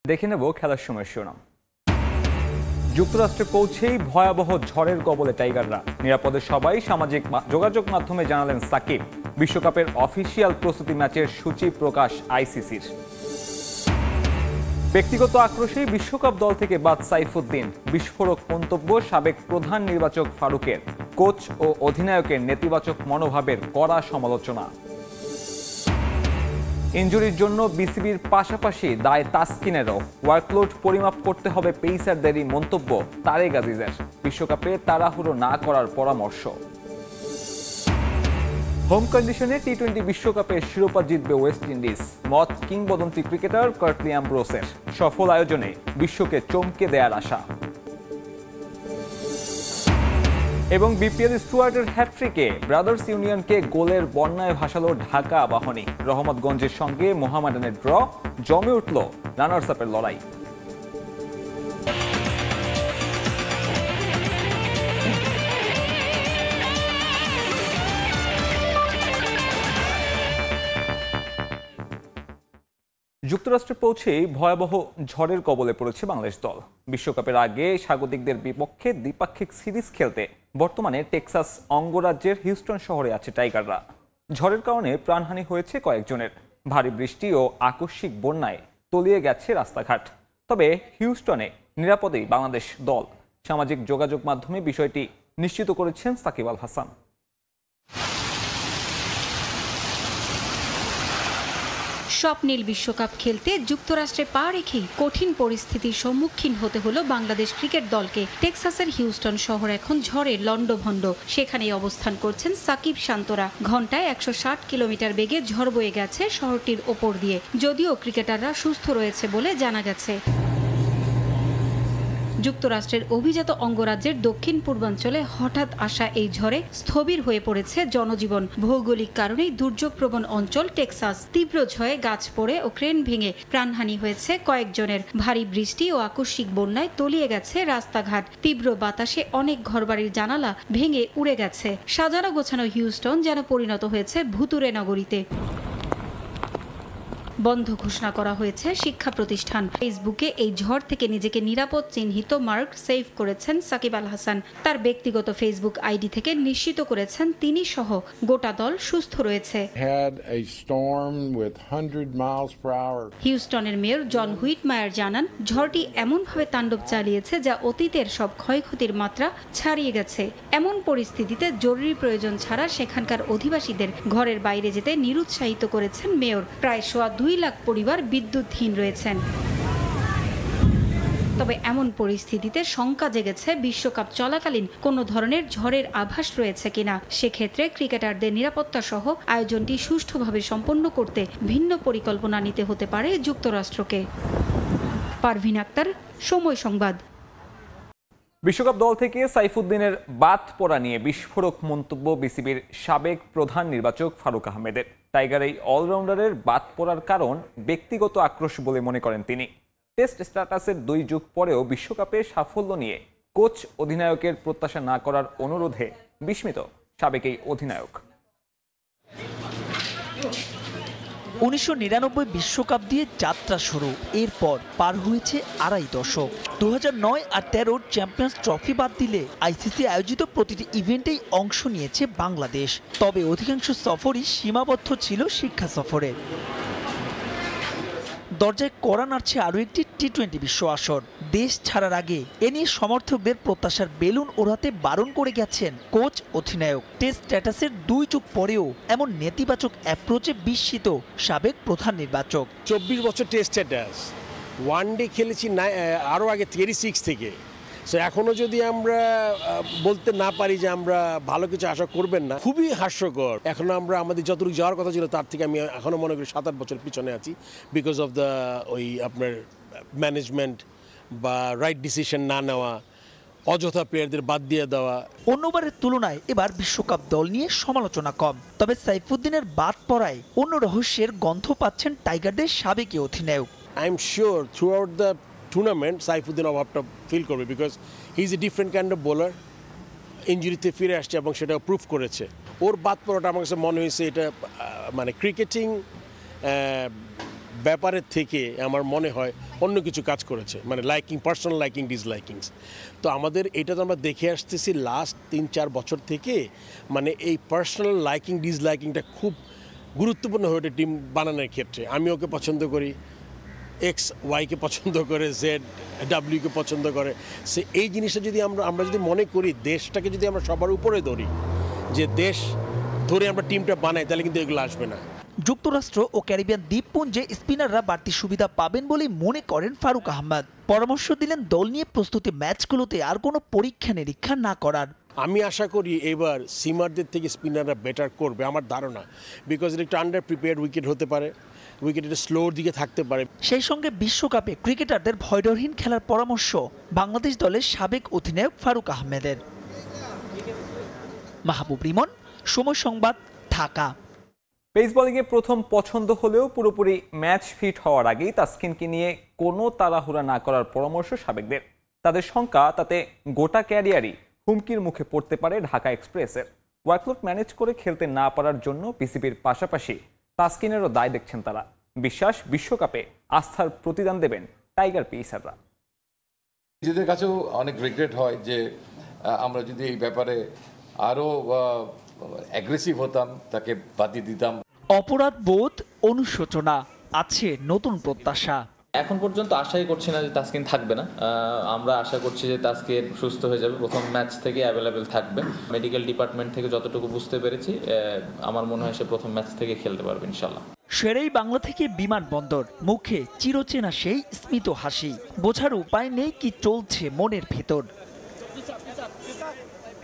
দেখে নেব খেলার সময় শিরোনাম। যুক্তরাষ্ট্রে পৌঁছেই ভয়াবহ ঝড়ের কবলে টাইগাররা। নিরাপদে সবাই সামাজিক যোগাযোগ মাধ্যমে জানালেন সাকিব। বিশ্বকাপের অফিসিয়াল প্রস্তুতি ম্যাচের সূচি প্রকাশ আইসিসির। ব্যক্তিগত আক্রোশেই বিশ্বকাপ দল থেকে বাদ সাইফুদ্দিন। বিস্ফোরক মন্তব্য সাবেক প্রধান নির্বাচক ফারুকের। কোচ ও অধিনায়কের নেতিবাচক মনোভাবের কড়া সমালোচনা। ইনজুরির জন্য বিসিবির পাশাপাশি দায় তাসকিনেরও। ওয়ার্কলোড পরিমাপ করতে হবে পেসারদেরই মন্তব্য তারেক আজিজের। বিশ্বকাপে তাড়াহুড়ো না করার পরামর্শ। হোম কন্ডিশনে টি-20 বিশ্বকাপে শিরোপা জিতবে ওয়েস্ট ইন্ডিজ, মত কিংবদন্তি ক্রিকেটার কার্টলি অ্যামব্রোসের। সফল আয়োজনে বিশ্বকে চমকে দেয়ার আশা। এবং বিপিএল স্টুয়ার্টের হ্যাটট্রিকে ব্রাদার্স ইউনিয়নকে গোলের বন্যায় ভাসালো ঢাকা আবাহনী। রহমতগঞ্জের সঙ্গে মোহামেডানের ড্র, জমে উঠল রানার্স আপের লড়াই। যুক্তরাষ্ট্রে পৌঁছেই ভয়াবহ ঝড়ের কবলে পড়েছে বাংলাদেশ দল। বিশ্বকাপের আগে স্বাগতিকদের বিপক্ষে দ্বিপাক্ষিক সিরিজ খেলতে বর্তমানে টেক্সাস অঙ্গরাজ্যের হিউস্টন শহরে আছে টাইগাররা। ঝড়ের কারণে প্রাণহানি হয়েছে কয়েকজনের। ভারী বৃষ্টি ও আকস্মিক বন্যায় তলিয়ে গেছে রাস্তাঘাট। তবে হিউস্টনে নিরাপদেই বাংলাদেশ দল। সামাজিক যোগাযোগ মাধ্যমে বিষয়টি নিশ্চিত করেছেন সাকিব আল হাসান। স্বপ্নীল বিশ্বকাপ খেলতে যুক্তরাষ্ট্রে পা রেখেই কঠিন পরিস্থিতির সম্মুখীন হতে হলো বাংলাদেশ ক্রিকেট দলকে। টেক্সাসের হিউস্টন শহর এখন ঝড়ে লণ্ডভণ্ড। সেখানেই অবস্থান করছেন সাকিব শান্তরা। ঘন্টায় 160 কিলোমিটার বেগে ঝড় বয়ে গেছে শহরটির ওপর দিয়ে। যদিও ক্রিকেটাররা সুস্থ রয়েছে বলে জানা গেছে। যুক্তরাষ্ট্রের অভিজাত অঙ্গরাজ্যের দক্ষিণ পূর্বাঞ্চলে হঠাৎ আসা এই ঝড়ে স্থবির হয়ে পড়েছে জনজীবন। ভৌগোলিক কারণেই দুর্যোগপ্রবণ অঞ্চল টেক্সাস। তীব্র ঝড়ে গাছ পড়ে ও ক্রেন ভেঙে প্রাণহানি হয়েছে কয়েকজনের। ভারী বৃষ্টি ও আকস্মিক বন্যায় তলিয়ে গেছে রাস্তাঘাট। তীব্র বাতাসে অনেক ঘরবাড়ির জানালা ভেঙে উড়ে গেছে। সাজানো গোছানো হিউস্টন যেন পরিণত হয়েছে ভুতুরে নগরীতে। বন্ধ ঘোষণা করা হয়েছে শিক্ষা প্রতিষ্ঠান। ফেসবুকে এই ঝড় থেকে নিজেকে নিরাপদ চিহ্নিত মার্ক সেভ করেছেন সাকিব আল হাসান। তার ব্যক্তিগত ফেসবুক আইডি থেকে নিশ্চিত করেছেন তিনি সহ গোটা দল সুস্থ রয়েছে। হিউস্টনের মেয়র জন হুইটমায়ার জানান, ঝড়টি এমনভাবে তাণ্ডব চালিয়েছে যা অতীতের সব ক্ষয়ক্ষতির মাত্রা ছাড়িয়ে গেছে। এমন পরিস্থিতিতে জরুরি প্রয়োজন ছাড়া সেখানকার অধিবাসীদের ঘরের বাইরে যেতে নিরুৎসাহিত করেছেন মেয়র। প্রায় 2 লাখ পরিবার বিদ্যুৎহীন রয়েছেন। তবে এমন পরিস্থিতিতে শঙ্কা জেগেছে বিশ্বকাপ চলাকালীন কোনো ধরনের ঝড়ের আভাস রয়েছে কিনা। সেক্ষেত্রে ক্রিকেটারদের নিরাপত্তা সহ আয়োজনটি সুষ্ঠুভাবে সম্পন্ন করতে ভিন্ন পরিকল্পনা নিতে হতে পারে যুক্তরাষ্ট্রকে। পারভিন আক্তার, সময় সংবাদ। বিশ্বকাপ দল থেকে সাইফুদ্দিনের বাদ পড়া নিয়ে বিস্ফোরক মন্তব্য বিসিবির সাবেক প্রধান নির্বাচক ফারুক আহমেদের। টাইগার এই অলরাউন্ডারের বাদ পড়ার কারণ ব্যক্তিগত আক্রোশ বলে মনে করেন তিনি। টেস্ট স্ট্যাটাসের 2 যুগ পরেও বিশ্বকাপে সাফল্য নিয়ে কোচ অধিনায়কের প্রত্যাশা না করার অনুরোধে বিস্মিত সাবেক এই অধিনায়ক। 1999 বিশ্বকাপ দিয়ে যাত্রা শুরু। এরপর পার হয়েছে 2.5 দশক। 2009 আর 13 চ্যাম্পিয়ন্স ট্রফি বাদ দিলে আইসিসি আয়োজিত প্রতিটি ইভেন্টেই অংশ নিয়েছে বাংলাদেশ। তবে অধিকাংশ সফরই সীমাবদ্ধ ছিল শিক্ষা সফরে। দরজায় কড়া নাড়ছে আরও একটি টি-20 বিশ্ব আসর। দেশ ছাড়ার আগে এ নিয়ে সমর্থকদের প্রত্যাশার বেলুন ওড়াতে বারণ করে গেছেন কোচ অধিনায়ক। টেস্ট স্ট্যাটাসের 2 যুগ পরেও এমন নেতিবাচক অ্যাপ্রোচে বিস্মিত সাবেক প্রধান নির্বাচক। 24 বছর টেস্ট স্ট্যাটাস, ওয়ানডে খেলেছি আরও আগে 36 থেকে। সো এখনও যদি আমরা বলতে না পারি যে আমরা ভালো কিছু আশা করবেন না, খুবই হাস্যকর। এখনো আমরা আমাদের যতটুকু যাওয়ার কথা ছিল তার থেকে আমি এখনো মনে করি 7-8 বছর পিছনে আছি, বিকজ অফ দ্য আপনার ম্যানেজমেন্ট বা রাইট ডিসিশন না নেওয়া, অযথা প্লেয়ারদের বাদ দিয়ে দেওয়া। অন্যবারের তুলনায় এবার বিশ্বকাপ দল নিয়ে সমালোচনা কম। তবে সাইফুদ্দিনের বাদ পড়ায় অন্য রহস্যের গন্ধ পাচ্ছেন টাইগারদের সাবেক অধিনায়ক। I am sure throughout the tournament Saifuddin অভাবটা ফিল করবে, because he is a different kind of bowler. ইঞ্জুরিতে ফিরে আসছে এবং সেটা প্রুভ করেছে। ওর বাদ পড়াটা আমার কাছে মনে হয়েছে এটা মানে ক্রিকেটিং ব্যাপারের থেকে আমার মনে হয় অন্য কিছু কাজ করেছে, মানে পার্সোনাল লাইকিং ডিসলাইকিংস। তো আমাদের এটা তো আমরা দেখে আসতেছি লাস্ট 3-4 বছর থেকে, মানে এই পার্সোনাল লাইকিং ডিসলাইকিংটা খুব গুরুত্বপূর্ণ হয়ে ওঠে টিম বানানোর ক্ষেত্রে। আমি ওকে পছন্দ করি, এক্স ওয়াইকে পছন্দ করে, জেড ডাব্লিউকে পছন্দ করে। সে এই জিনিসটা যদি আমরা যদি মনে করি, দেশটাকে যদি আমরা সবার উপরে ধরি, যে দেশ ধরে আমরা টিমটা বানাই, তাহলে কিন্তু এগুলো আসবে না। যুক্তরাষ্ট্র ও ক্যারিবিয়ান দ্বীপপুঞ্জে স্পিনাররা বাড়তি সুবিধা পাবেন বলে মনে করেন ফারুক আহমেদ। পরামর্শ দিলেন দল নিয়ে প্রস্তুতি ম্যাচগুলোতে আর কোনো পরীক্ষা নিরীক্ষা না করার। আমি আশা করি এবার সিমারদের থেকে স্পিনাররা বেটার করবে, আমার ধারণা। বিকজ এটা একটু আন্ডার প্রিপেয়ার্ড উইকেট হতে পারে, উইকেট একটু স্লোর দিকে থাকতে পারে। সেই সঙ্গে বিশ্বকাপে ক্রিকেটারদের ভয়ডরহীন খেলার পরামর্শ বাংলাদেশ দলের সাবেক অধিনায়ক ফারুক আহমেদের। মাহবুব রিমন, সময় সংবাদ, ঢাকা। পেস বোলিংয়ে প্রথম পছন্দ হলেও পুরোপুরি ম্যাচ ফিট হওয়ার আগেই তাসকিনকে নিয়ে কোনো তাড়াহুড়া না করার পরামর্শ সাবেকদের। তাদের শঙ্কা, তাতে গোটা ক্যারিয়ারই হুমকির মুখে পড়তে পারে ঢাকা এক্সপ্রেসের। ওয়ার্কলোড ম্যানেজ করে খেলতে না পারার জন্য পিসিবির পাশাপাশি তাসকিনেরও দায় দেখছেন তারা। বিশ্বাস, বিশ্বকাপে আস্থার প্রতিদান দেবেন টাইগার পেসাররা। নিজেদের কাছেও অনেক রিগ্রেট হয় যে আমরা যদি এই ব্যাপারে আরও অ্যাগ্রেসিভ হতাম, তাকে বাদ দিতাম। অপরাধ বোধ, অনুশোচনা, আছে নতুন প্রত্যাশা। এখন পর্যন্ত আশাই করছি না যে তাসকিন থাকবে না। আমরা আশা করছি যে তাসকিন সুস্থ হয়ে যাবে, প্রথম ম্যাচ থেকে অ্যাভেলেবেল থাকবে। মেডিকেল ডিপার্টমেন্ট থেকে যতটুকু বুঝতে পেরেছি, আমার মনে হয় সে প্রথম ম্যাচ থেকে খেলতে পারবে ইনশাল্লাহ। সেরেই বাংলা থেকে বিমানবন্দর, মুখে চিরচেনা সেই স্মিত হাসি। বোঝার উপায় নেই কি চলছে মনের ভেতর।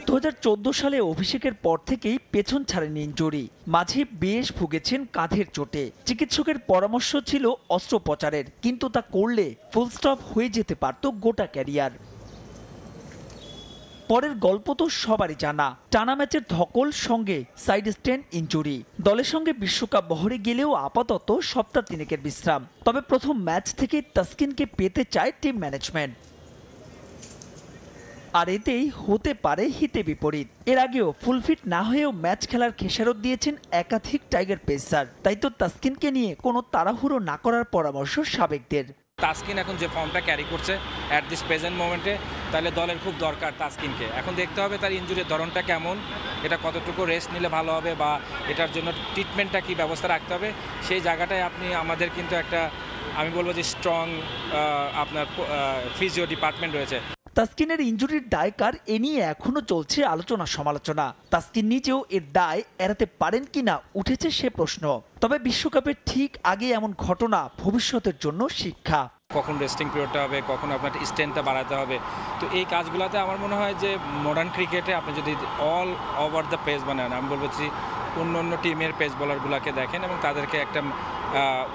2014 সালে অভিষেকের পর থেকেই পেছন ছাড়েনি ইনজুরি। মাঝে বেশ ভুগেছেন কাঁধের চোটে। চিকিৎসকের পরামর্শ ছিল অস্ত্রোপচারের, কিন্তু তা করলে ফুল স্টপ হয়ে যেতে পারত গোটা ক্যারিয়ার। পরের গল্প তো সবারই জানা, টানা ম্যাচের ধকল, সঙ্গে সাইড স্টেন ইনজুরি। দলের সঙ্গে বিশ্বকাপ বহরে গেলেও আপাতত সপ্তাহ 3 বিশ্রাম। তবে প্রথম ম্যাচ থেকে তাসকিনকে পেতে চায় টিম ম্যানেজমেন্ট, আর এতেই হতে পারে হিতে বিপরীত। এর আগেও ফুলফিট না হয়েও ম্যাচ খেলার খেসারত দিয়েছেন একাধিক টাইগার পেসার। তাই তো তাসকিনকে নিয়ে কোনো তাড়াহুড়ো না করার পরামর্শ সাবেকদের। তাসকিন এখন যে ফর্মটা ক্যারি করছে অ্যাট দিস প্রেজেন্ট মোমেন্টে, তাহলে দলের খুব দরকার তাসকিনকে। এখন দেখতে হবে তার ইনজুরির ধরনটা কেমন, এটা কতটুকু রেস্ট নিলে ভালো হবে, বা এটার জন্য ট্রিটমেন্টটা কী ব্যবস্থা রাখতে হবে। সেই জায়গাটায় আমাদের কিন্তু একটা, আমি বলবো যে স্ট্রং আপনার ফিজিও ডিপার্টমেন্ট রয়েছে। তাসকিনের ইনজুরির দায় কার, এ নিয়ে এখনো চলছে আলোচনা সমালোচনা। তাসকিন নিজেও এর দায় এড়াতে পারেন কিনা উঠেছে সে প্রশ্ন। তবে বিশ্বকাপের ঠিক আগে এমন ঘটনা ভবিষ্যতের জন্য শিক্ষা। কখন রেস্টিং পিরিয়ডটা হবে, কখন আপনার স্ট্রেন্থটা বাড়াতে হবে। তো এই কাজগুলোতে আমার মনে হয় যে মডার্ন ক্রিকেটে আপনি যদি অল ওভার দ্য পেস বানান, আমি বলবো যে অন্য টিমের পেস বোলারগুলোকে দেখেন এবং তাদেরকে একটা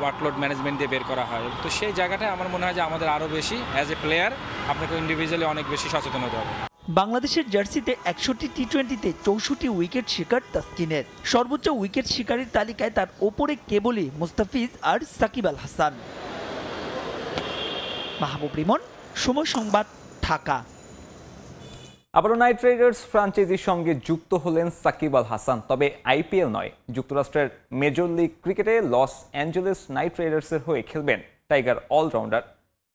ওয়ার্কলোড ম্যানেজমেন্ট দিয়ে বের করা হয়। তো সেই জায়গাটায় আমার মনে হয় যে আমাদের আরও বেশি অ্যাজ এ প্লেয়ার আপনাকে ইন্ডিভিজুয়ালি অনেক বেশি সচেতন হতে হবে। বাংলাদেশের জার্সিতে 61 টি-20তে 64 উইকেট শিকার তাসকিনের। সর্বোচ্চ উইকেট শিকারীর তালিকায় তার ওপরে কেবলই মুস্তাফিজ আর সাকিব আল হাসান। মাহবুব রিমন, সময় সংবাদ, ঢাকা। আবারও নাইট রাইডার্স ফ্রাঞ্চাইজির সঙ্গে যুক্ত হলেন সাকিব আল হাসান, তবে আইপিএল নয়। যুক্তরাষ্ট্রের মেজর লিগ ক্রিকেটে লস অ্যাঞ্জেলেস নাইট রাইডার্সের হয়ে খেলবেন টাইগার অলরাউন্ডার।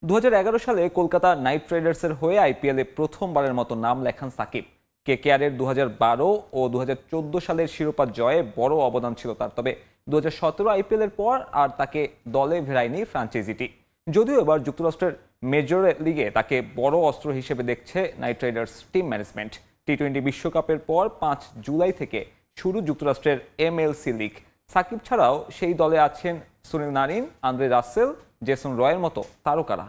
2011 সালে কলকাতা নাইট রাইডার্সের হয়ে আইপিএলে প্রথমবারের মতো নাম লেখান সাকিব। কেকেআরের 2012 ও 2014 সালের শিরোপা জয়ে বড় অবদান ছিল তার। তবে 2017 আইপিএলের পর আর তাকে দলে ফেরায়নি ফ্রাঞ্চাইজিটি। যদিও এবার যুক্তরাষ্ট্রের মেজর লিগে তাকে বড় অস্ত্র হিসেবে দেখছে নাইট রাইডার্স টিম ম্যানেজমেন্ট। টি-20 বিশ্বকাপের পর 5 জুলাই থেকে শুরু যুক্তরাষ্ট্রের এমএলসি লিগ। সাকিব ছাড়াও সেই দলে আছেন Sunil Narine, Andre Russell, Jason রয়ের মতো তারকারা।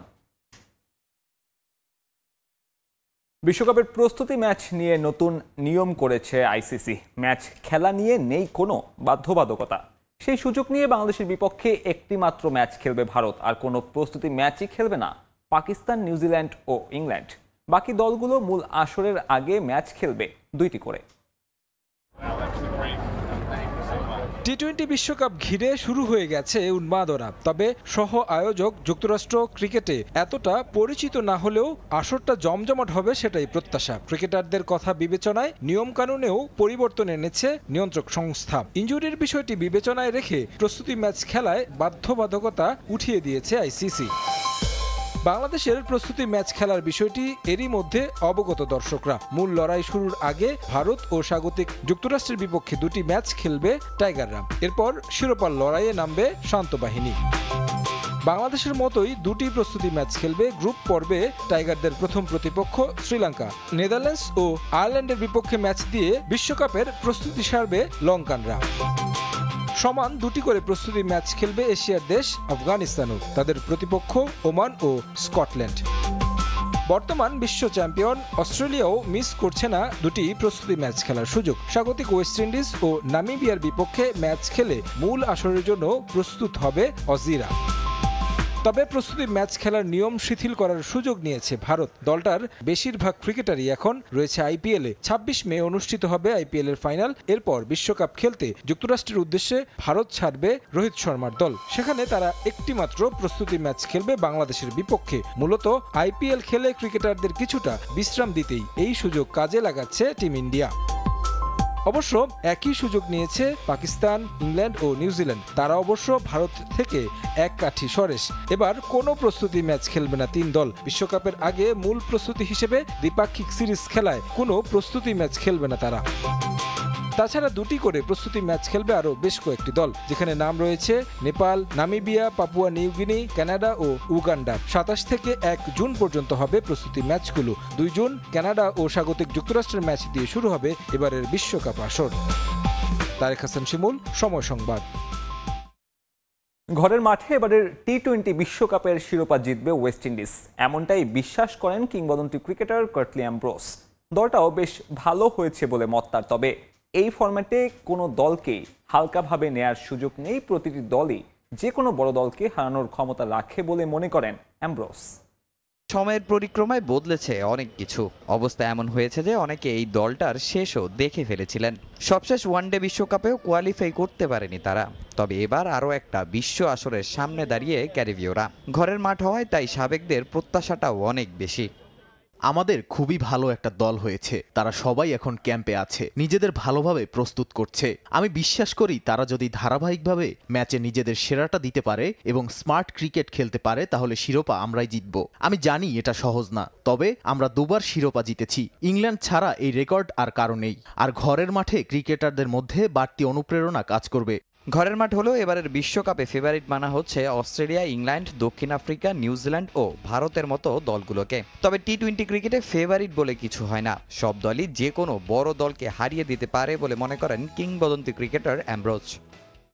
বিশ্বকাপের প্রস্তুতি ম্যাচ নিয়ে নতুন নিয়ম করেছে আইসিসি। ম্যাচ খেলা নিয়ে নেই কোনো বাধ্যবাধকতা। সেই সুযোগ নিয়ে বাংলাদেশের বিপক্ষে একটি মাত্র ম্যাচ খেলবে ভারত, আর কোনো প্রস্তুতি ম্যাচই খেলবে না পাকিস্তান, নিউজিল্যান্ড ও ইংল্যান্ড। বাকি দলগুলো মূল আসরের আগে ম্যাচ খেলবে 2টি করে। টি-20 বিশ্বকাপ ঘিরে শুরু হয়ে গেছে উন্মাদনা। তবে সহ আয়োজক যুক্তরাষ্ট্র ক্রিকেটে এতটা পরিচিত না হলেও আসরটা জমজমাট হবে সেটাই প্রত্যাশা। ক্রিকেটারদের কথা বিবেচনায় নিয়মকানুনেও পরিবর্তন এনেছে নিয়ন্ত্রক সংস্থা। ইনজুরির বিষয়টি বিবেচনায় রেখে প্রস্তুতি ম্যাচ খেলায় বাধ্যবাধকতা উঠিয়ে দিয়েছে আইসিসি। বাংলাদেশের প্রস্তুতি ম্যাচ খেলার বিষয়টি এরই মধ্যে অবগত দর্শকরা। মূল লড়াই শুরুর আগে ভারত ও স্বাগতিক যুক্তরাষ্ট্রের বিপক্ষে দুটি ম্যাচ খেলবে টাইগাররা। এরপর শিরোপার লড়াইয়ে নামবে শান্ত বাহিনী। বাংলাদেশের মতোই দুটি প্রস্তুতি ম্যাচ খেলবে গ্রুপ পর্বে টাইগারদের প্রথম প্রতিপক্ষ শ্রীলঙ্কা। নেদারল্যান্ডস ও আয়ারল্যান্ডের বিপক্ষে ম্যাচ দিয়ে বিশ্বকাপের প্রস্তুতি সারবে লঙ্কানরা। সমান দুটি করে প্রস্তুতি ম্যাচ খেলবে এশিয়ার দেশ আফগানিস্তানও। তাদের প্রতিপক্ষ ওমান ও স্কটল্যান্ড। বর্তমান বিশ্ব চ্যাম্পিয়ন অস্ট্রেলিয়াও মিস করছে না দুটি প্রস্তুতি ম্যাচ খেলার সুযোগ। স্বাগতিক ওয়েস্ট ইন্ডিজ ও নামিবিয়ার বিপক্ষে ম্যাচ খেলে মূল আসরের জন্য প্রস্তুত হবে অজিরা। তবে প্রস্তুতি ম্যাচ খেলার নিয়ম শিথিল করার সুযোগ নিয়েছে ভারত। দলটার বেশিরভাগ ক্রিকেটারই এখন রয়েছে আইপিএলে। ২৬ মে অনুষ্ঠিত হবে আইপিএল এর ফাইনাল। এরপর বিশ্বকাপ খেলতে যুক্তরাষ্ট্রের উদ্দেশ্যে ভারত ছাড়বে রোহিত শর্মার দল। সেখানে তারা একটি মাত্র প্রস্তুতি ম্যাচ খেলবে বাংলাদেশের বিপক্ষে। মূলত আইপিএল খেলে ক্রিকেটারদের কিছুটা বিশ্রাম দিতেই এই সুযোগ কাজে লাগাচ্ছে টিম ইন্ডিয়া। অবশ্য একই সুযোগ নিয়েছে পাকিস্তান, ইংল্যান্ড ও নিউজিল্যান্ড। তারা অবশ্য ভারত থেকে এক কাঠি সরেস। এবার কোনো প্রস্তুতি ম্যাচ খেলবে না তিন দল। বিশ্বকাপের আগে মূল প্রস্তুতি হিসেবে দ্বিপাক্ষিক সিরিজ খেলায় কোনো প্রস্তুতি ম্যাচ খেলবে না তারা। তাছাড়া দুটি করে প্রস্তুতি ম্যাচ খেলবে আরও বেশ কয়েকটি দল, যেখানে নাম রয়েছে Nepal, Namibia, Papua New Guinea, Canada ও উগান্ডা। ২৭ থেকে ১ জুন পর্যন্ত হবে প্রস্তুতি ম্যাচগুলো। ২ জুন কানাডা ও স্বাগতিক যুক্তরাষ্ট্রের ম্যাচ দিয়ে শুরু হবে এবারের বিশ্বকাপ আসর। তারেক হাসান শিমুল, সময় সংবাদ। ঘরের মাঠে এবারের টি-20 বিশ্বকাপের শিরোপা জিতবে ওয়েস্ট ইন্ডিজ, এমনটাই বিশ্বাস করেন কিংবদন্তি ক্রিকেটার কার্টলি অ্যামব্রোস। দলটাও বেশ ভালো হয়েছে বলে মত তার। তবে এই ফরম্যাটে কোনো দলকেই হালকাভাবে নেয়ার সুযোগ নেই। প্রতিটি দলই যে কোনো বড় দলকে হারানোর ক্ষমতা রাখে বলে মনে করেন অ্যামব্রোস। সময়ের পরিক্রমায় বদলেছে অনেক কিছু। অবস্থা এমন হয়েছে যে অনেকে এই দলটার শেষও দেখে ফেলেছিলেন। সবশেষ ওয়ানডে বিশ্বকাপেও কোয়ালিফাই করতে পারেনি তারা। তবে এবার আরও একটা বিশ্ব আসরের সামনে দাঁড়িয়ে ক্যারিবীয়রা। ঘরের মাঠ হওয়ায় তাই সাবেকদের প্রত্যাশাটাও অনেক বেশি। আমাদের খুবই ভালো একটা দল হয়েছে। তারা সবাই এখন ক্যাম্পে আছে, নিজেদের ভালোভাবে প্রস্তুত করছে। আমি বিশ্বাস করি তারা যদি ধারাবাহিকভাবে ম্যাচে নিজেদের সেরাটা দিতে পারে এবং স্মার্ট ক্রিকেট খেলতে পারে তাহলে শিরোপা আমরাই জিতব। আমি জানি এটা সহজ না, তবে আমরা দুবার শিরোপা জিতেছি। ইংল্যান্ড ছাড়া এই রেকর্ড আর কারো নেই। আর ঘরের মাঠে ক্রিকেটারদের মধ্যে বাড়তি অনুপ্রেরণা কাজ করবে। ঘরের মাঠ হলেও এবারের বিশ্বকাপে ফেভারিট মানা হচ্ছে অস্ট্রেলিয়া, ইংল্যান্ড, দক্ষিণ আফ্রিকা, নিউজিল্যান্ড ও ভারতের মতো দলগুলোকে। তবে টি-20 ক্রিকেটে ফেভারিট বলে কিছু হয় না। সব দলই যে কোনো বড় দলকে হারিয়ে দিতে পারে বলে মনে করেন কিংবদন্তি ক্রিকেটার অ্যামব্রোস।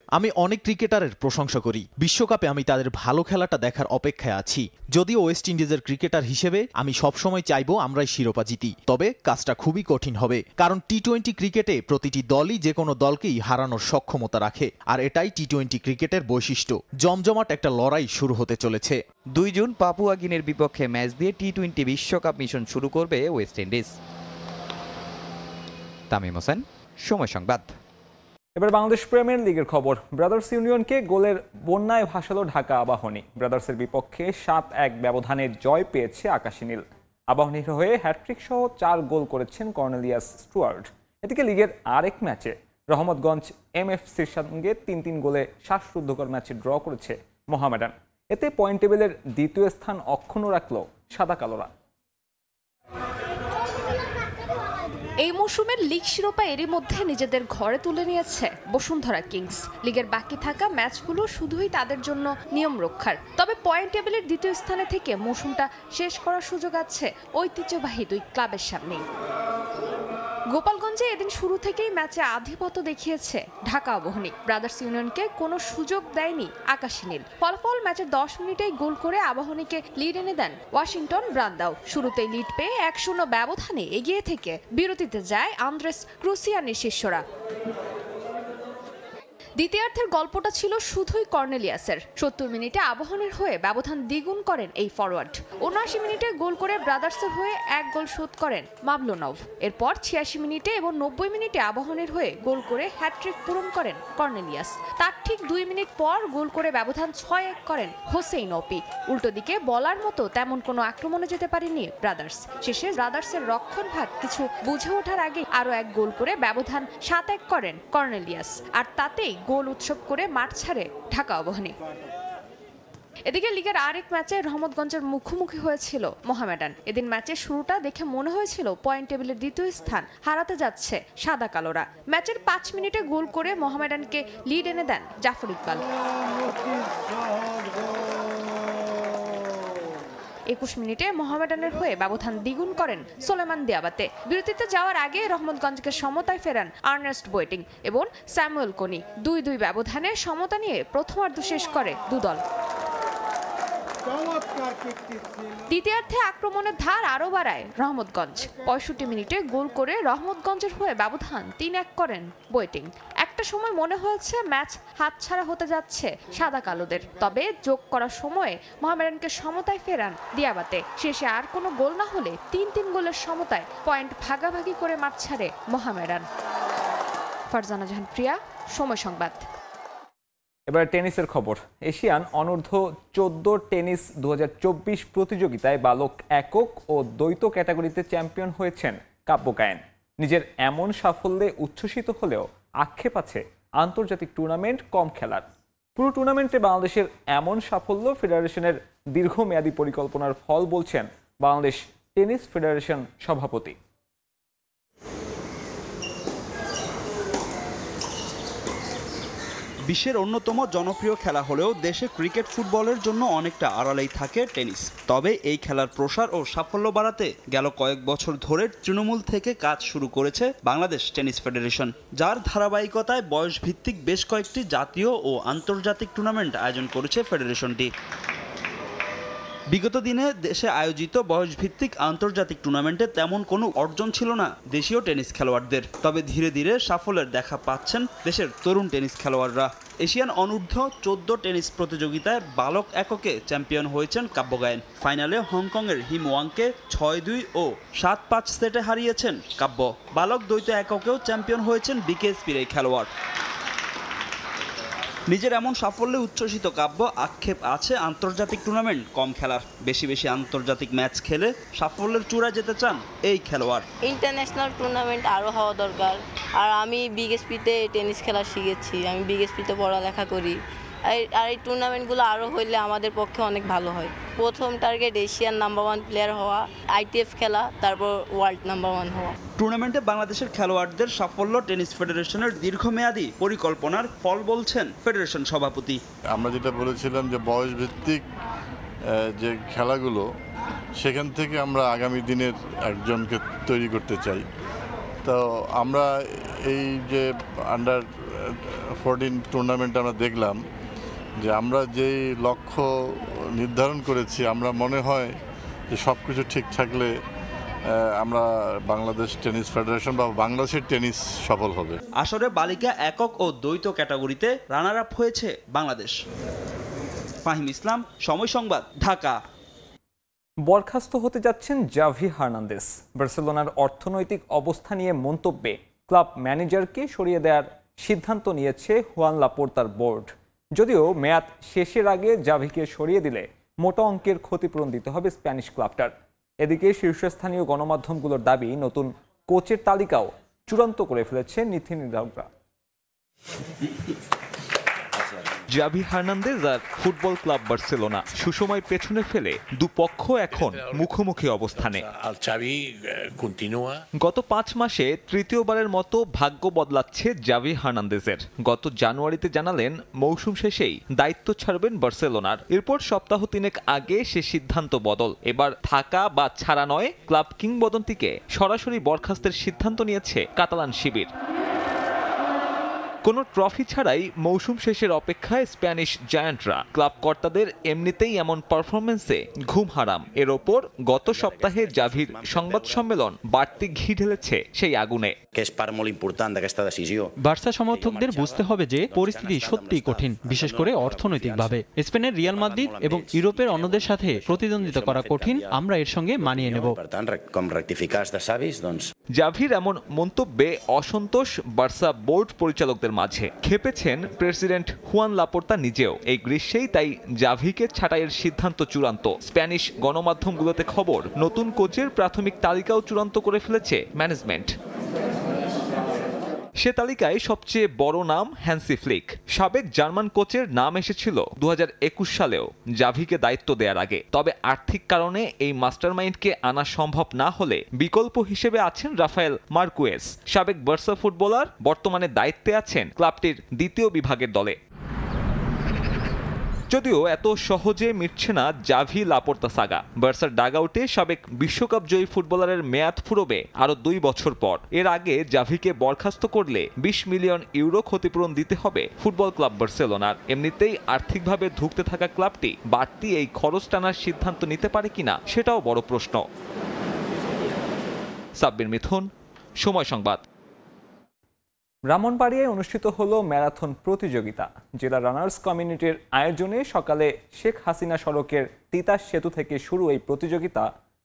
আমি অনেক ক্রিকেটারের প্রশংসা করি। বিশ্বকাপে আমি তাদের ভালো খেলাটা দেখার অপেক্ষায় আছি। যদিও ওয়েস্ট ইন্ডিজের ক্রিকেটার হিসেবে আমি সবসময় চাইবো আমরাই শিরোপা জিতি। তবে কাজটা খুবই কঠিন হবে, কারণ টি-20 ক্রিকেটে প্রতিটি দলই যে কোনো দলকেই হারানোর সক্ষমতা রাখে। আর এটাই টি-20 ক্রিকেটের বৈশিষ্ট্য। জমজমাট একটা লড়াই শুরু হতে চলেছে। ২ জুন পাপুয়া গিনির বিপক্ষে ম্যাচ দিয়ে টি-20 বিশ্বকাপ মিশন শুরু করবে ওয়েস্ট ইন্ডিজ। তামিম হোসেন, সময় সংবাদ। এবার বাংলাদেশ প্রিমিয়ার লিগের খবর। ব্রাদার্স ইউনিয়নকে গোলের বন্যায় ভাসালো ঢাকা আবাহনী। ব্রাদার্সের বিপক্ষে ৭-১ ব্যবধানে জয় পেয়েছে আকাশী নীল। আবাহনীর হয়ে হ্যাটট্রিক সহ ৪ গোল করেছেন কর্নেলিয়াস স্টুয়ার্ট। এদিকে লিগের আরেক ম্যাচে রহমতগঞ্জ এমএফসির সঙ্গে ৩-৩ গোলে শ্বাসরুদ্ধকর ম্যাচে ড্র করেছে মোহামেডান। এতে পয়েন্ট টেবিলের দ্বিতীয় স্থান অক্ষুণ্ণ রাখল সাদা কালোরা। এই মৌসুমের লিগ শিরোপা এরই মধ্যে নিজেদের ঘরে তুলে নিয়েছে বসুন্ধরা কিংস। লিগের বাকি থাকা ম্যাচগুলো শুধুই তাদের জন্য নিয়ম রক্ষার। তবে পয়েন্ট টেবিলের দ্বিতীয় স্থানে থেকে মৌসুমটা শেষ করার সুযোগ আছে ঐতিহ্যবাহী দুই ক্লাবের সামনেই। গোপালগঞ্জে এদিন শুরু থেকেই ম্যাচে আধিপত্য দেখিয়েছে ঢাকা আবাহনী। ব্রাদার্স ইউনিয়নকে কোনো সুযোগ দেয়নি আকাশী নীল। ফলাফল ম্যাচের ১০ মিনিটেই গোল করে আবাহনীকে লিড এনে দেন ওয়াশিংটন ব্রান্দাও। শুরুতেই লিড পেয়ে ১-০ ব্যবধানে এগিয়ে থেকে বিরতিতে যায় আন্দ্রেস ক্রুসিয়ানির শিষ্যরা। দ্বিতীয়ার্ধের গল্পটা ছিল শুধুই কর্নেলিয়াসের। 70 মিনিটে আবাহনীর হয়ে ব্যবধান দ্বিগুণ করেন এই ফরওয়ার্ড। 79 মিনিটে গোল করে ব্রাদার্সের হয়ে 1 গোল শোধ করেন মাভলোনভ। এরপর 86 মিনিটে এবং 90 মিনিটে আবাহনীর হয়ে গোল করে হ্যাটট্রিক পূরণ করেন কর্নেলিয়াস। তার ঠিক 2 মিনিট পর গোল করে ব্যবধান 6-1 করেন হোসেইন ওপি। উল্টো দিকে বলার মতো তেমন কোনো আক্রমণে যেতে পারেনি ব্রাদার্স। শেষে ব্রাদার্সের রক্ষণভাগ কিছু বুঝে ওঠার আগে আরও 1 গোল করে ব্যবধান 7-1 করেন কর্নেলিয়াস। আর তাতেই গোল উৎসব করে মাঠ ছাড়ে ঢাকা আবাহনী। এদিকে লিগের আরেক ম্যাচে রহমতগঞ্জের মুখোমুখি হয়েছিল মোহামেডান। এদিন ম্যাচের শুরুটা দেখে মনে হয়েছিল পয়েন্ট টেবিলের দ্বিতীয় স্থান হারাতে যাচ্ছে সাদা কালোরা। ম্যাচের 5 মিনিটে গোল করে মোহামেডানকে লিড এনে দেন জাফর ইকবাল। 21 মিনিটে মোহামেডানের হয়ে ব্যবধান দ্বিগুণ করেন সোলেমান দিয়াবাতে। বিরতিতে যাওয়ার আগে রহমতগঞ্জকে সমতায় ফেরান আর্নেস্ট বোয়েটিং এবং স্যামুয়েল কোনি। 2-2 ব্যবধানে সমতা নিয়ে প্রথমার্ধ শেষ করে দুদল। দ্বিতীয়ার্ধে আক্রমণের ধার আরও বাড়ায় রহমতগঞ্জ। 65 মিনিটে গোল করে রহমতগঞ্জের হয়ে ব্যবধান 3-1 করেন বোয়েটিং। একটা সময় মনে হয়েছে ম্যাচ হাতছাড়া হতে যাচ্ছে সাদা কালোদের, তবে যোগ করার সময়ে মোহামেডানকে সমতায় ফেরান দিয়াবাতে। শেষে আর কোনো গোল না হলে 3-3 গোলের সমতায় পয়েন্ট ভাগাভাগি করে মাঠ ছাড়ে মোহামেডান। ফারজানা জাহান প্রিয়া, সময় সংবাদ। এবার টেনিসের খবর। এশিয়ান অনূর্ধ্ব 14 টেনিস 2024 প্রতিযোগিতায় বালক একক ও দ্বৈত ক্যাটাগরিতে চ্যাম্পিয়ন হয়েছেন কাব্য গায়েন। নিজের এমন সাফল্যে উচ্ছ্বসিত হলেও আক্ষেপ আছে আন্তর্জাতিক টুর্নামেন্ট কম খেলার। পুরো টুর্নামেন্টে বাংলাদেশের এমন সাফল্য ফেডারেশনের দীর্ঘমেয়াদী পরিকল্পনার ফল বলছেন বাংলাদেশ টেনিস ফেডারেশন সভাপতি। বিশ্বের অন্যতম জনপ্রিয় খেলা হলেও দেশে ক্রিকেট ফুটবলের জন্য অনেকটা আড়ালেই থাকে টেনিস। তবে এই খেলার প্রসার ও সাফল্য বাড়াতে গেল কয়েক বছর ধরে তৃণমূল থেকে কাজ শুরু করেছে বাংলাদেশ টেনিস ফেডারেশন, যার ধারাবাহিকতায় বয়সভিত্তিক বেশ কয়েকটি জাতীয় ও আন্তর্জাতিক টুর্নামেন্ট আয়োজন করেছে ফেডারেশনটি। বিগত দিনে দেশে আয়োজিত বয়সভিত্তিক আন্তর্জাতিক টুর্নামেন্টে তেমন কোনো অর্জন ছিল না দেশীয় টেনিস খেলোয়াড়দের। তবে ধীরে ধীরে সাফল্যের দেখা পাচ্ছেন দেশের তরুণ টেনিস খেলোয়াড়রা। এশিয়ান অনূর্ধ্ব 14 টেনিস প্রতিযোগিতায় বালক এককে চ্যাম্পিয়ন হয়েছেন কাব্য গায়েন। ফাইনালে হংকংয়ের হিম ওয়াংকে 6-2 ও 7-5 সেটে হারিয়েছেন কাব্য। বালক দ্বৈত এককেও চ্যাম্পিয়ন হয়েছেন বিকেএসপির এই খেলোয়াড়। নিজের এমন সাফল্যে উচ্ছ্বসিত কাব্য আক্ষেপ আছে আন্তর্জাতিক টুর্নামেন্ট কম খেলার। বেশি বেশি আন্তর্জাতিক ম্যাচ খেলে সাফল্যের চূড়ায় যেতে চান এই খেলোয়াড়। ইন্টারন্যাশনাল টুর্নামেন্ট আরও হওয়া দরকার। আর আমি বিগএসপিতে টেনিস খেলা শিখেছি, আমি বিগএসপিতে পড়ালেখা করি। আর এই টুর্নামেন্টগুলো আরও হইলে আমাদের পক্ষে অনেক ভালো হয়। প্রথম টার্গেট এশিয়ান নাম্বার 1 প্লেয়ার হওয়া, আইটিএফ খেলা, তারপর ওয়ার্ল্ড নাম্বার 1 হওয়া। টুর্নামেন্টে বাংলাদেশের খেলোয়াড়দের সাফল্য টেনিস ফেডারেশনের দীর্ঘমেয়াদী পরিকল্পনার ফল বলছেন ফেডারেশন সভাপতি। আমরা যেটা বলেছিলাম যে বয়সভিত্তিক যে খেলাগুলো, সেখান থেকে আমরা আগামী দিনের একজনকে তৈরি করতে চাই। তো আমরা এই যে আন্ডার 14 টুর্নামেন্ট আমরা দেখলাম যে আমরা যেই লক্ষ্য নির্ধারণ করেছি, আমরা মনে হয় যে সব কিছু ঠিক থাকলে আমরা বাংলাদেশ টেনিস ফেডারেশন বা বাংলাদেশের টেনিস সফল হবে। আসরে বালিকা একক ও দ্বৈত ক্যাটাগরিতে রানার আপ হয়েছে বাংলাদেশ। ফাহিম ইসলাম, সময় সংবাদ, ঢাকা। বরখাস্ত হতে যাচ্ছেন জাভি হার্নান্দেজ। বার্সেলোনার অর্থনৈতিক অবস্থা নিয়ে মন্তব্যে ক্লাব ম্যানেজারকে সরিয়ে দেওয়ার সিদ্ধান্ত নিয়েছে হুয়ান লাপোর্তার বোর্ড। যদিও মেয়াদ শেষের আগে জাভিকে সরিয়ে দিলে মোটা অঙ্কের ক্ষতিপূরণ দিতে হবে স্প্যানিশ ক্লাবটার। এদিকে শীর্ষস্থানীয় গণমাধ্যমগুলোর দাবি, নতুন কোচের তালিকাও চূড়ান্ত করে ফেলেছে নীতি নির্ধারকরা। জাভি হার্নান্দেজ আর ফুটবল ক্লাব বার্সেলোনা সুসময় পেছনে ফেলে দুপক্ষ এখন মুখোমুখি অবস্থানে। গত 5 মাসে তৃতীয়বারের মতো ভাগ্য বদলাচ্ছে জাভি হার্নান্দেজের। গত জানুয়ারিতে জানালেন মৌসুম শেষেই দায়িত্ব ছাড়বেন বার্সেলোনার। এরপর সপ্তাহ 3 আগে সে সিদ্ধান্ত বদল। এবার থাকা বা ছাড়া নয়, ক্লাব কিংবদন্তিকে সরাসরি বরখাস্তের সিদ্ধান্ত নিয়েছে কাতালান শিবির। কোনো ট্রফি ছাড়াই মৌসুম শেষের অপেক্ষায় স্প্যানিশ জায়ান্টরা ক্লাব কর্তাদের এমনিতেই এমন পারফরমেন্সে ঘুম হারাম। এর ওপর গত সপ্তাহে জাভির সংবাদ সম্মেলন বাড়তি ঘি ঢেলেছে সেই আগুনে। বার্সা সমর্থকদের বুঝতে হবে যে পরিস্থিতি সত্যিই কঠিন, বিশেষ করে অর্থনৈতিকভাবে। স্পেনের রিয়াল মাদ্রিদ এবং ইউরোপের অন্যদের সাথে প্রতিদ্বন্দ্বিতা করা কঠিন, আমরা এর সঙ্গে মানিয়ে নেব। জাভির এমন মন্তব্যে অসন্তোষ বার্সা বোর্ড পরিচালকদের মাঝে। খেপেছেন প্রেসিডেন্ট হুয়ান লাপোর্তা নিজেও। এই গ্রীষ্মেই তাই জাভিকে ছাঁটাইয়ের সিদ্ধান্ত চূড়ান্ত। স্প্যানিশ গণমাধ্যমগুলোতে খবর, নতুন কোচের প্রাথমিক তালিকাও চূড়ান্ত করে ফেলেছে ম্যানেজমেন্ট। সে তালিকায় সবচেয়ে বড় নাম হ্যান্সি ফ্লিক। সাবেক জার্মান কোচের নাম এসেছিল 2021 সালেও জাভিকে দায়িত্ব দেওয়ার আগে। তবে আর্থিক কারণে এই মাস্টারমাইন্ডকে আনা সম্ভব না হলে বিকল্প হিসেবে আছেন রাফায়েল মার্কুয়েস। সাবেক বার্সা ফুটবলার বর্তমানে দায়িত্বে আছেন ক্লাবটির দ্বিতীয় বিভাগের দলে। যদিও এত সহজে মিটছে না জাভি লাপোর্তা সাগা। বার্সার ডাগআউটে সাবেক বিশ্বকাপ জয়ী ফুটবলারের মেয়াদ ফুরবে আরো 2 বছর পর। এর আগে জাভিকে বরখাস্ত করলে 20 মিলিয়ন ইউরো ক্ষতিপূরণ দিতে হবে ফুটবল ক্লাব বার্সেলোনার। এমনিতেই আর্থিকভাবে ধুঁকতে থাকা ক্লাবটি বাড়তি এই খরচ টানার সিদ্ধান্ত নিতে পারে কিনা সেটাও বড় প্রশ্ন। সাব্বির মিথুন, সময় সংবাদ। ব্রাহ্মণবাড়িয়ায় অনুষ্ঠিত হলো ম্যারাথন প্রতিযোগিতা। জেলা রানার্স কমিউনিটির আয়োজনে সকালে শেখ হাসিনা সড়কের তিতাস সেতু থেকে শুরু এই প্রতিযোগিতা।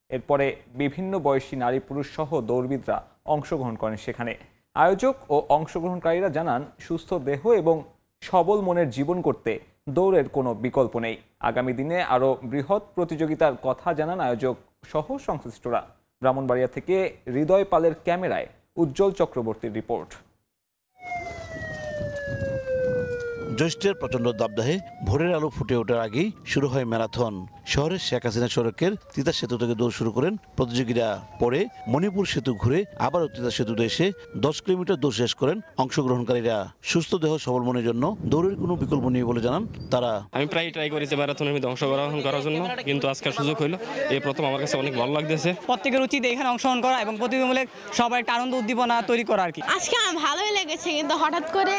এরপরে বিভিন্ন বয়সী নারী পুরুষ সহ দৌড়বিদরা অংশগ্রহণ করেন সেখানে। আয়োজক ও অংশগ্রহণকারীরা জানান, সুস্থ দেহ এবং সবল মনের জীবন করতে দৌড়ের কোনো বিকল্প নেই। আগামী দিনে আরও বৃহৎ প্রতিযোগিতার কথা জানান আয়োজক সহ সংশ্লিষ্টরা। ব্রাহ্মণবাড়িয়া থেকে হৃদয় পালের ক্যামেরায় উজ্জ্বল চক্রবর্তীর রিপোর্ট। জ্যৈষ্ঠের প্রচণ্ড দাবদাহে ভোরের আলো ফুটে ওঠার আগেই শুরু হয় ম্যারাথন। শহরের শেখ হাসিনা সড়কের তিতাস সেতু থেকে দৌড় শুরু করেন প্রতিযোগীরা। পরে মণিপুর সেতু ঘুরে আবারও তিতাস সেতুতে এসে 10 কিলোমিটার দৌড় শেষ করেন অংশগ্রহণকারীরা। সুস্থ দেহ সবল মনের জন্য দৌড়ের কোনো বিকল্প নেই বলে জানান তারা। আমি প্রায় ট্রাই করেছি ম্যারাথনের মধ্যে অংশগ্রহণ করার জন্য, কিন্তু আজকের সুযোগ হলো এই প্রথম। আমার কাছে অনেক ভালো লাগতেছে। প্রত্যেকের উচিত এখানে অংশগ্রহণ করা এবং প্রতিযোগিতামূলক সবার একটা আনন্দ উদ্দীপনা তৈরি করা আর কি। আজকে আমার ভালোই লেগেছে, কিন্তু হঠাৎ করে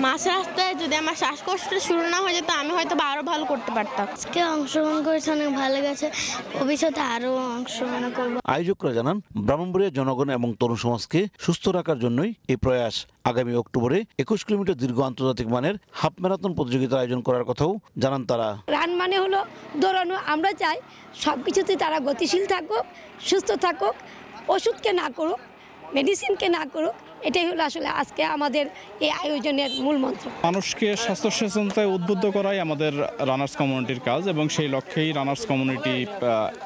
মাঝ রাস্তায় যদি আমার শ্বাসকষ্ট শুরু না হয়ে যেত আমি হয়তো আরো ভালো করতে পারতাম। আজকে অংশগ্রহণ করেছে, অনেক ভালো গেছে, ভবিষ্যতে আরো অংশগ্রহণ করব। আয়োজকরা জানান, ব্রাহ্মণবাড়িয়া জনগণ এবং তরুণ সমাজকে সুস্থ রাখার জন্যই এই প্রয়াস। আগামী অক্টোবরে 21 কিলোমিটার দীর্ঘ আন্তর্জাতিক মানের হাফ ম্যারাথন প্রতিযোগিতার আয়োজন করার কথাও জানান তারা। রান মানে হলো দৌড়ানো। আমরা চাই সবকিছুতেই তারা গতিশীল থাকুক, সুস্থ থাকুক, ওষুধকে না করুক, মেডিসিনকে না করুক। এটাই হলো আসলে আজকে আমাদের এই আয়োজনের মূল মন্ত্র। মানুষকে স্বাস্থ্য সচেতনতায় উদ্বুদ্ধ করাই আমাদের রানার্স কমিউনিটির কাজ এবং সেই লক্ষ্যেই রানার্স কমিউনিটি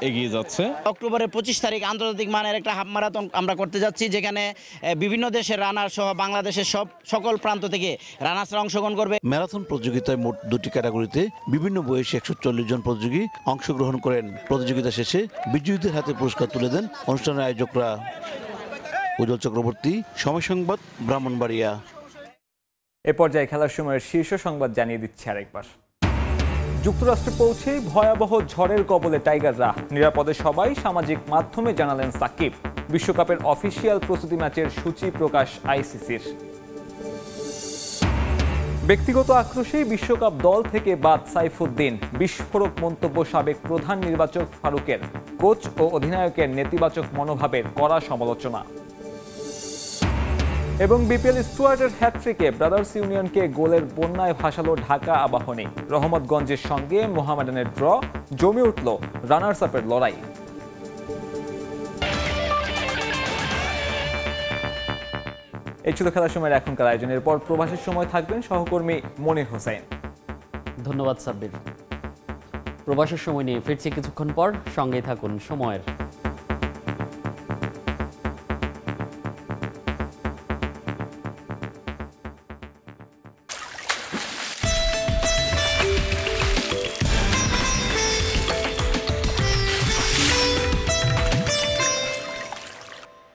এগিয়ে যাচ্ছে। অক্টোবরের 25 তারিখ আন্তর্জাতিক মানের একটা হাফ ম্যারাথন আমরা করতে যাচ্ছি, যেখানে বিভিন্ন দেশের রানার সহ বাংলাদেশের সকল প্রান্ত থেকে রানার্সরা অংশগ্রহণ করবে। ম্যারাথন প্রতিযোগিতায় মোট 2টি ক্যাটাগরিতে বিভিন্ন বয়সী 140 জন প্রতিযোগী অংশগ্রহণ করেন। প্রতিযোগিতা শেষে বিজয়ীদের হাতে পুরস্কার তুলে দেন অনুষ্ঠানের আয়োজকরা। উজ্জ্বল চক্রবর্তী, সময় সংবাদ, ব্রাহ্মণবাড়িয়া। এ পর্যায়ে খেলার সময়ের শীর্ষ সংবাদ জানিয়ে দিচ্ছে আরেকবার। যুক্তরাষ্ট্রে পৌঁছে ভয়াবহ ঝড়ের কবলে টাইগাররা। নিরাপদে সবাই সামাজিক মাধ্যমে জানালেন সাকিব। বিশ্বকাপের অফিসিয়াল প্রস্তুতি ম্যাচের সূচি প্রকাশ আইসিসির। ব্যক্তিগত আক্রোশেই বিশ্বকাপ দল থেকে বাদ সাইফুদ্দিন। বিস্ফোরক মন্তব্য সাবেক প্রধান নির্বাচক ফারুকের। কোচ ও অধিনায়কের নেতিবাচক মনোভাবের কড়া সমালোচনা। এবং বিপিএল স্টুয়ার্টের হ্যাটট্রিকে ব্রাদার্স ইউনিয়নকে গোলের বন্যায় ভাসালো ঢাকা আবাহনী। রহমতগঞ্জের সঙ্গে মোহামেডানের ড্র, জমে উঠল রানার্স আপের লড়াই। এই ছিল খেলার সময়ের এখনকার আয়োজনের পর প্রবাসের সময় থাকবেন সহকর্মী মনির হোসেন। ধন্যবাদ সাব্বির। প্রবাসের সময় নিয়ে ফিরছি কিছুক্ষণ পর, সঙ্গেই থাকুন সময়ের।